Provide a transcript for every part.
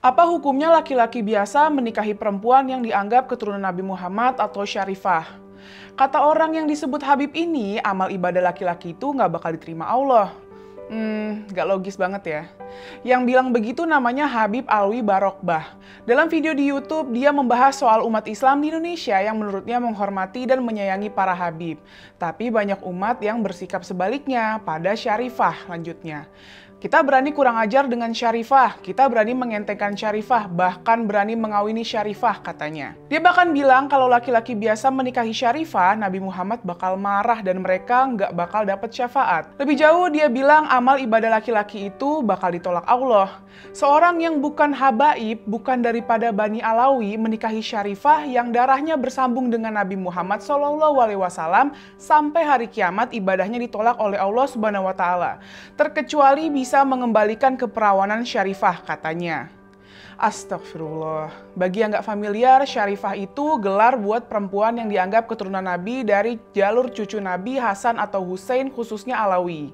Apa hukumnya laki-laki biasa menikahi perempuan yang dianggap keturunan Nabi Muhammad atau syarifah? Kata orang yang disebut Habib ini, amal ibadah laki-laki itu nggak bakal diterima Allah. Nggak logis banget ya. Yang bilang begitu namanya Habib Alwi Barokbah. Dalam video di YouTube, dia membahas soal umat Islam di Indonesia yang menurutnya menghormati dan menyayangi para Habib. Tapi banyak umat yang bersikap sebaliknya pada syarifah lanjutnya. Kita berani kurang ajar dengan syarifah, kita berani mengentengkan syarifah, bahkan berani mengawini syarifah katanya. Dia bahkan bilang kalau laki-laki biasa menikahi syarifah, Nabi Muhammad bakal marah dan mereka nggak bakal dapat syafaat. Lebih jauh dia bilang amal ibadah laki-laki itu bakal ditolak Allah. Seorang yang bukan habaib, bukan daripada Bani Alawi, menikahi syarifah yang darahnya bersambung dengan Nabi Muhammad SAW sampai hari kiamat ibadahnya ditolak oleh Allah Subhanahu wa Ta'ala. Terkecuali bisa mengembalikan keperawanan syarifah katanya. Astagfirullah. Bagi yang nggak familiar, syarifah itu gelar buat perempuan yang dianggap keturunan Nabi dari jalur cucu Nabi Hasan atau Hussein khususnya Alawi.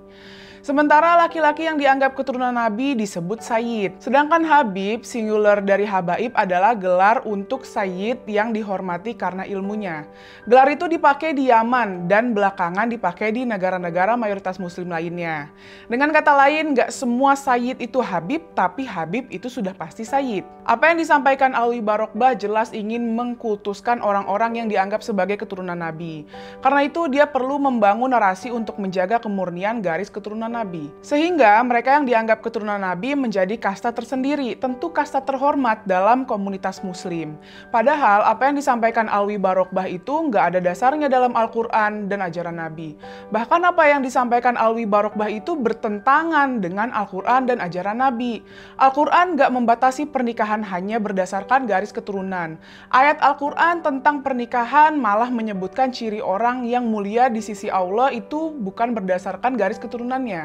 Sementara laki-laki yang dianggap keturunan Nabi disebut Sayyid. Sedangkan Habib, singular dari Habaib adalah gelar untuk Sayyid yang dihormati karena ilmunya. Gelar itu dipakai di Yaman dan belakangan dipakai di negara-negara mayoritas muslim lainnya. Dengan kata lain, nggak semua Sayyid itu Habib, tapi Habib itu sudah pasti Sayyid. Apa yang disampaikan Alwi Barokbah jelas ingin mengkultuskan orang-orang yang dianggap sebagai keturunan Nabi. Karena itu dia perlu membangun narasi untuk menjaga kemurnian garis keturunan Nabi. Sehingga mereka yang dianggap keturunan Nabi menjadi kasta tersendiri, tentu kasta terhormat dalam komunitas muslim. Padahal apa yang disampaikan Alwi Barokbah itu nggak ada dasarnya dalam Al-Quran dan ajaran Nabi. Bahkan apa yang disampaikan Alwi Barokbah itu bertentangan dengan Al-Quran dan ajaran Nabi. Al-Quran nggak membatasi pernikahan hanya berdasarkan garis keturunan. Ayat Al-Quran tentang pernikahan malah menyebutkan ciri orang yang mulia di sisi Allah itu bukan berdasarkan garis keturunannya.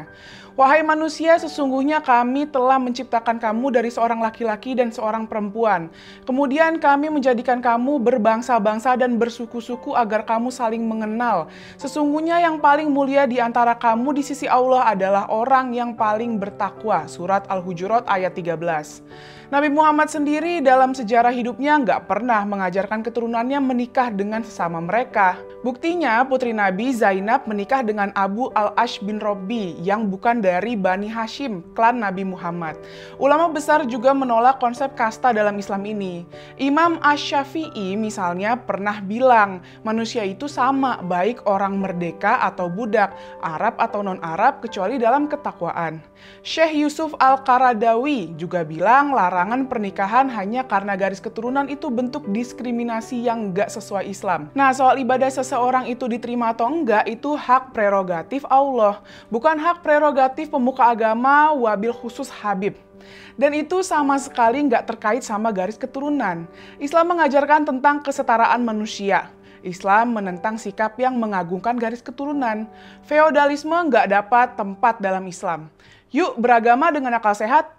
Wahai manusia, sesungguhnya kami telah menciptakan kamu dari seorang laki-laki dan seorang perempuan. Kemudian kami menjadikan kamu berbangsa-bangsa dan bersuku-suku agar kamu saling mengenal. Sesungguhnya yang paling mulia di antara kamu di sisi Allah adalah orang yang paling bertakwa. Surat Al-Hujurat ayat 13. Nabi Muhammad sendiri dalam sejarah hidupnya nggak pernah mengajarkan keturunannya menikah dengan sesama mereka. Buktinya putri Nabi Zainab menikah dengan Abu Al-Ash bin Robi yang bukan dari Bani Hashim, klan Nabi Muhammad. Ulama besar juga menolak konsep kasta dalam Islam ini. Imam Asy-Syafi'i misalnya pernah bilang, manusia itu sama baik orang merdeka atau budak, Arab atau non-Arab kecuali dalam ketakwaan. Syekh Yusuf Al-Qaradawi juga bilang larangan pernikahan hanya karena garis keturunan itu bentuk diskriminasi yang nggak sesuai Islam. Nah, soal ibadah seseorang itu diterima atau enggak itu hak prerogatif Allah, bukan hak prerogatif pemuka agama wabil khusus Habib. Dan itu sama sekali nggak terkait sama garis keturunan. Islam mengajarkan tentang kesetaraan manusia. Islam menentang sikap yang mengagungkan garis keturunan. Feodalisme nggak dapat tempat dalam Islam. Yuk beragama dengan akal sehat.